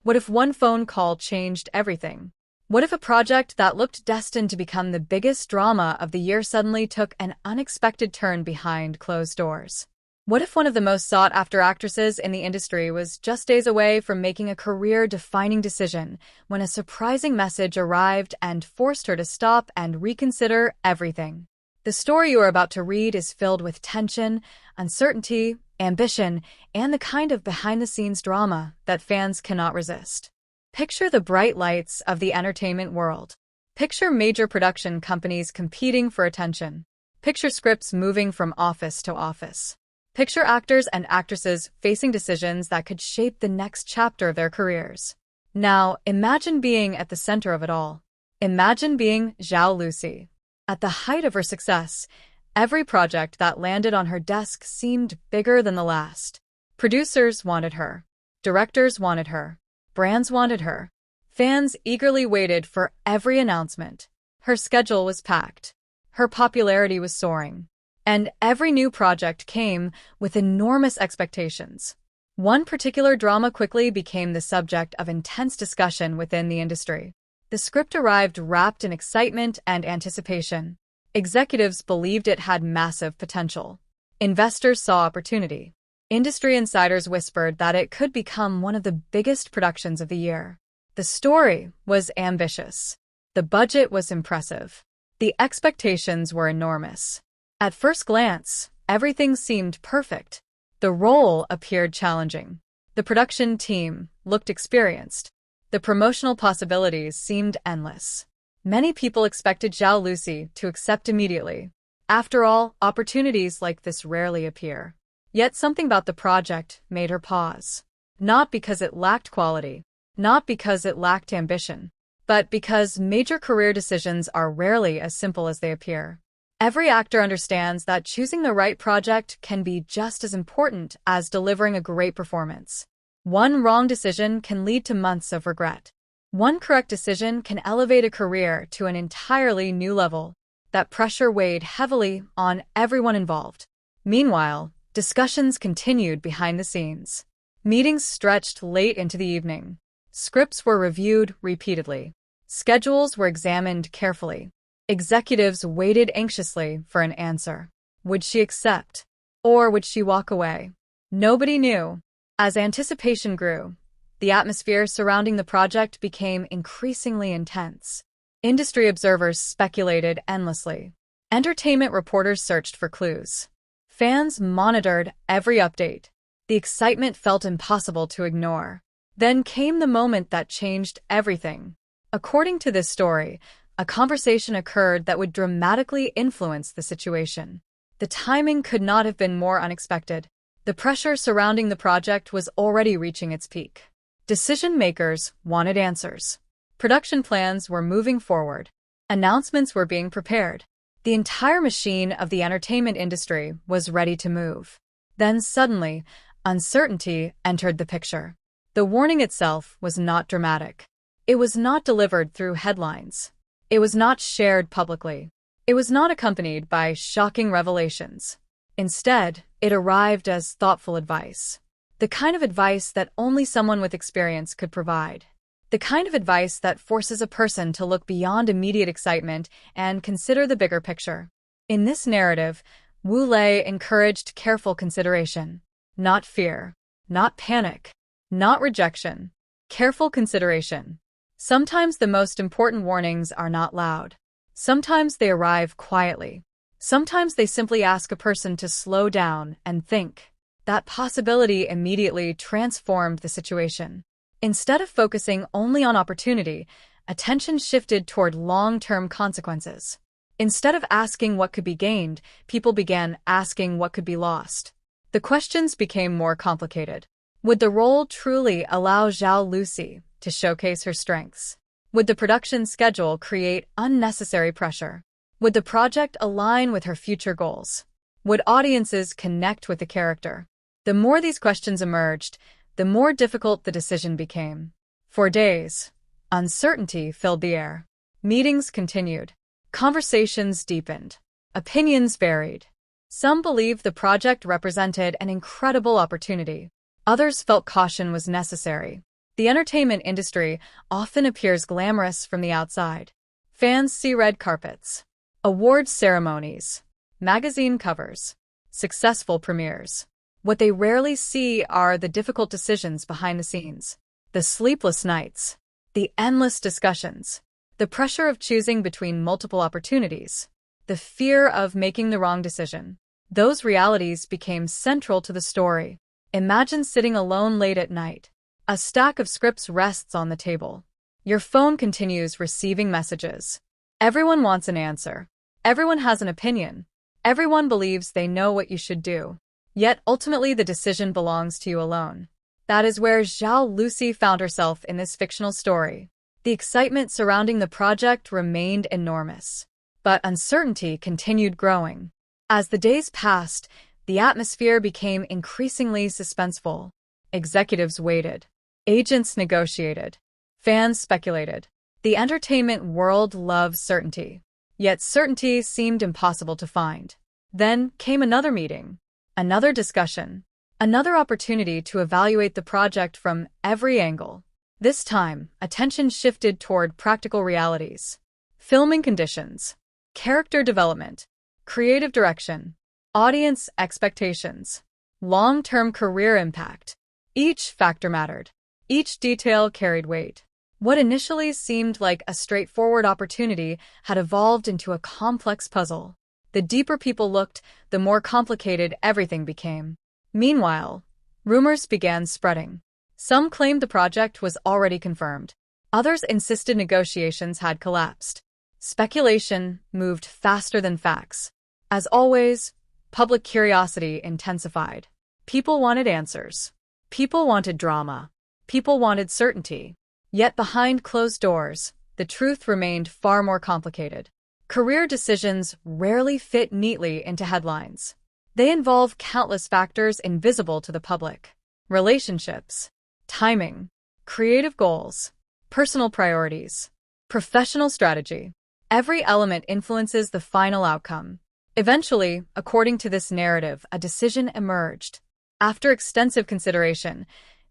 What if one phone call changed everything? What if a project that looked destined to become the biggest drama of the year suddenly took an unexpected turn behind closed doors? What if one of the most sought-after actresses in the industry was just days away from making a career-defining decision when a surprising message arrived and forced her to stop and reconsider everything? The story you are about to read is filled with tension, uncertainty, ambition, and the kind of behind-the-scenes drama that fans cannot resist. Picture the bright lights of the entertainment world. Picture major production companies competing for attention. Picture scripts moving from office to office. Picture actors and actresses facing decisions that could shape the next chapter of their careers. Now, imagine being at the center of it all. Imagine being Zhao Lusi. At the height of her success, every project that landed on her desk seemed bigger than the last. Producers wanted her. Directors wanted her. Brands wanted her. Fans eagerly waited for every announcement. Her schedule was packed. Her popularity was soaring. And every new project came with enormous expectations. One particular drama quickly became the subject of intense discussion within the industry. The script arrived wrapped in excitement and anticipation. Executives believed it had massive potential. Investors saw opportunity. Industry insiders whispered that it could become one of the biggest productions of the year. The story was ambitious. The budget was impressive. The expectations were enormous. At first glance, everything seemed perfect. The role appeared challenging. The production team looked experienced. The promotional possibilities seemed endless. Many people expected Zhao Lusi to accept immediately. After all, opportunities like this rarely appear. Yet something about the project made her pause. Not because it lacked quality, not because it lacked ambition, but because major career decisions are rarely as simple as they appear. Every actor understands that choosing the right project can be just as important as delivering a great performance. One wrong decision can lead to months of regret. One correct decision can elevate a career to an entirely new level. That pressure weighed heavily on everyone involved. Meanwhile, discussions continued behind the scenes. Meetings stretched late into the evening. Scripts were reviewed repeatedly. Schedules were examined carefully. Executives waited anxiously for an answer. Would she accept? Or would she walk away? Nobody knew. As anticipation grew, the atmosphere surrounding the project became increasingly intense. Industry observers speculated endlessly. Entertainment reporters searched for clues. Fans monitored every update. The excitement felt impossible to ignore. Then came the moment that changed everything. According to this story, a conversation occurred that would dramatically influence the situation. The timing could not have been more unexpected. The pressure surrounding the project was already reaching its peak. Decision-makers wanted answers. Production plans were moving forward. Announcements were being prepared. The entire machine of the entertainment industry was ready to move. Then suddenly, uncertainty entered the picture. The warning itself was not dramatic. It was not delivered through headlines. It was not shared publicly. It was not accompanied by shocking revelations. Instead, it arrived as thoughtful advice. The kind of advice that only someone with experience could provide. The kind of advice that forces a person to look beyond immediate excitement and consider the bigger picture. In this narrative, Wu Lei encouraged careful consideration. Not fear. Not panic. Not rejection. Careful consideration. Sometimes the most important warnings are not loud. Sometimes they arrive quietly. Sometimes they simply ask a person to slow down and think. That possibility immediately transformed the situation. Instead of focusing only on opportunity, attention shifted toward long-term consequences. Instead of asking what could be gained, people began asking what could be lost. The questions became more complicated. Would the role truly allow Zhao Lusi to showcase her strengths? Would the production schedule create unnecessary pressure? Would the project align with her future goals? Would audiences connect with the character? The more these questions emerged, the more difficult the decision became. For days, uncertainty filled the air. Meetings continued. Conversations deepened. Opinions varied. Some believed the project represented an incredible opportunity. Others felt caution was necessary. The entertainment industry often appears glamorous from the outside. Fans see red carpets, awards ceremonies, magazine covers, successful premieres. What they rarely see are the difficult decisions behind the scenes, the sleepless nights, the endless discussions, the pressure of choosing between multiple opportunities, the fear of making the wrong decision. Those realities became central to the story. Imagine sitting alone late at night. A stack of scripts rests on the table. Your phone continues receiving messages. Everyone wants an answer. Everyone has an opinion. Everyone believes they know what you should do. Yet ultimately the decision belongs to you alone. That is where Zhao Lusi found herself in this fictional story. The excitement surrounding the project remained enormous, but uncertainty continued growing. As the days passed, the atmosphere became increasingly suspenseful. Executives waited. Agents negotiated. Fans speculated. The entertainment world loves certainty. Yet certainty seemed impossible to find. Then came another meeting, another discussion, another opportunity to evaluate the project from every angle. This time, attention shifted toward practical realities. Filming conditions, character development, creative direction, audience expectations, long-term career impact. Each factor mattered. Each detail carried weight. What initially seemed like a straightforward opportunity had evolved into a complex puzzle. The deeper people looked, the more complicated everything became. Meanwhile, rumors began spreading. Some claimed the project was already confirmed. Others insisted negotiations had collapsed. Speculation moved faster than facts. As always, public curiosity intensified. People wanted answers. People wanted drama. People wanted certainty. Yet behind closed doors, the truth remained far more complicated. Career decisions rarely fit neatly into headlines. They involve countless factors invisible to the public. Relationships, timing, creative goals, personal priorities, professional strategy. Every element influences the final outcome. Eventually, according to this narrative, a decision emerged. After extensive consideration,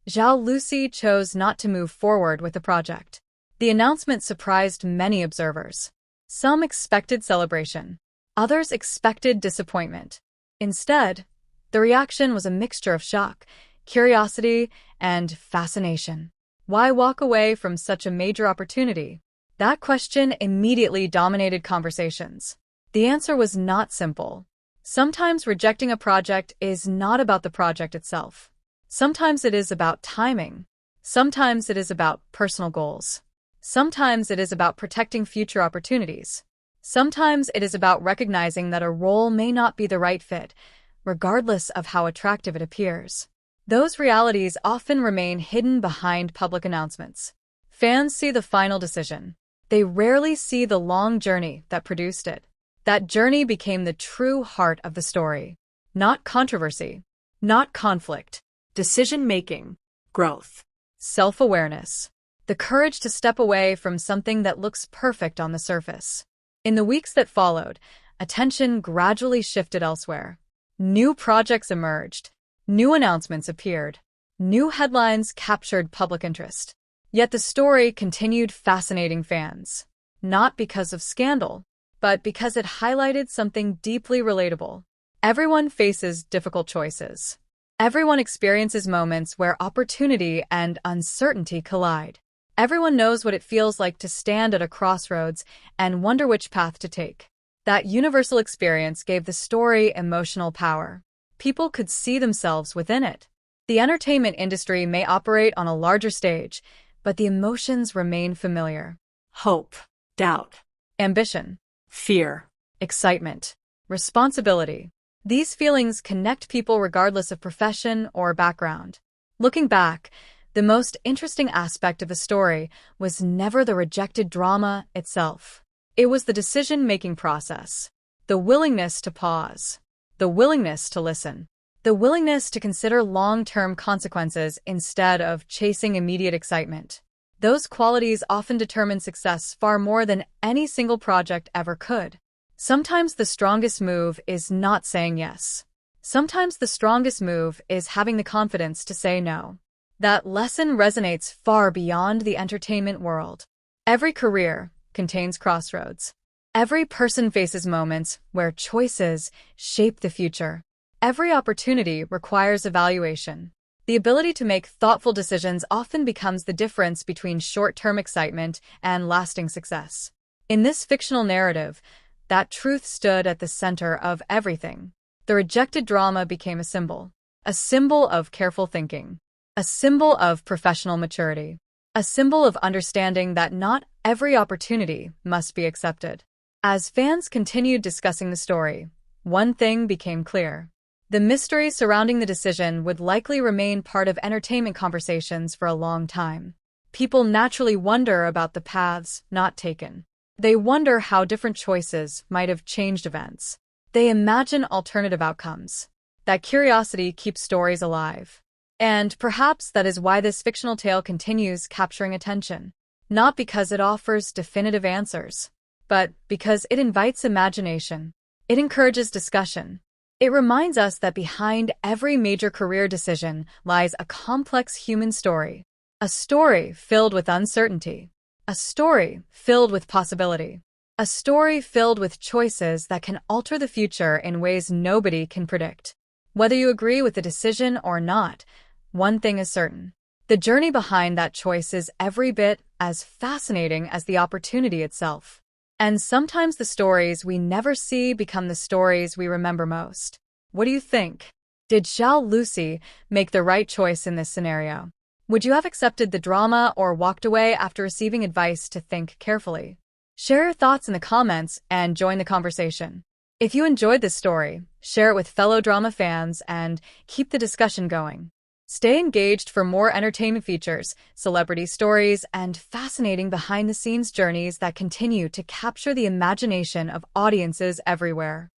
Zhao Lusi chose not to move forward with the project. The announcement surprised many observers. Some expected celebration. Others expected disappointment. Instead, the reaction was a mixture of shock, curiosity, and fascination. Why walk away from such a major opportunity? That question immediately dominated conversations. The answer was not simple. Sometimes rejecting a project is not about the project itself. Sometimes it is about timing. Sometimes it is about personal goals. Sometimes it is about protecting future opportunities. Sometimes it is about recognizing that a role may not be the right fit, regardless of how attractive it appears. Those realities often remain hidden behind public announcements. Fans see the final decision. They rarely see the long journey that produced it. That journey became the true heart of the story. Not controversy, not conflict. Decision-making, growth, self-awareness, the courage to step away from something that looks perfect on the surface. In the weeks that followed, attention gradually shifted elsewhere. New projects emerged, new announcements appeared, new headlines captured public interest. Yet the story continued fascinating fans, not because of scandal, but because it highlighted something deeply relatable. Everyone faces difficult choices. Everyone experiences moments where opportunity and uncertainty collide. Everyone knows what it feels like to stand at a crossroads and wonder which path to take. That universal experience gave the story emotional power. People could see themselves within it. The entertainment industry may operate on a larger stage, but the emotions remain familiar. Hope, doubt, ambition, fear, excitement, responsibility. These feelings connect people regardless of profession or background. Looking back, the most interesting aspect of the story was never the rejected drama itself. It was the decision-making process, the willingness to pause, the willingness to listen, the willingness to consider long-term consequences instead of chasing immediate excitement. Those qualities often determine success far more than any single project ever could. Sometimes the strongest move is not saying yes. Sometimes the strongest move is having the confidence to say no. That lesson resonates far beyond the entertainment world. Every career contains crossroads. Every person faces moments where choices shape the future. Every opportunity requires evaluation. The ability to make thoughtful decisions often becomes the difference between short-term excitement and lasting success. In this fictional narrative, that truth stood at the center of everything. The rejected drama became a symbol of careful thinking, a symbol of professional maturity, a symbol of understanding that not every opportunity must be accepted. As fans continued discussing the story, one thing became clear. The mystery surrounding the decision would likely remain part of entertainment conversations for a long time. People naturally wonder about the paths not taken. They wonder how different choices might have changed events. They imagine alternative outcomes. That curiosity keeps stories alive. And perhaps that is why this fictional tale continues capturing attention. Not because it offers definitive answers, but because it invites imagination. It encourages discussion. It reminds us that behind every major career decision lies a complex human story. A story filled with uncertainty. A story filled with possibility. A story filled with choices that can alter the future in ways nobody can predict. Whether you agree with the decision or not, one thing is certain. The journey behind that choice is every bit as fascinating as the opportunity itself. And sometimes the stories we never see become the stories we remember most. What do you think? Did Zhao Lusi make the right choice in this scenario? Would you have accepted the drama or walked away after receiving advice to think carefully? Share your thoughts in the comments and join the conversation. If you enjoyed this story, share it with fellow drama fans and keep the discussion going. Stay engaged for more entertainment features, celebrity stories, and fascinating behind-the-scenes journeys that continue to capture the imagination of audiences everywhere.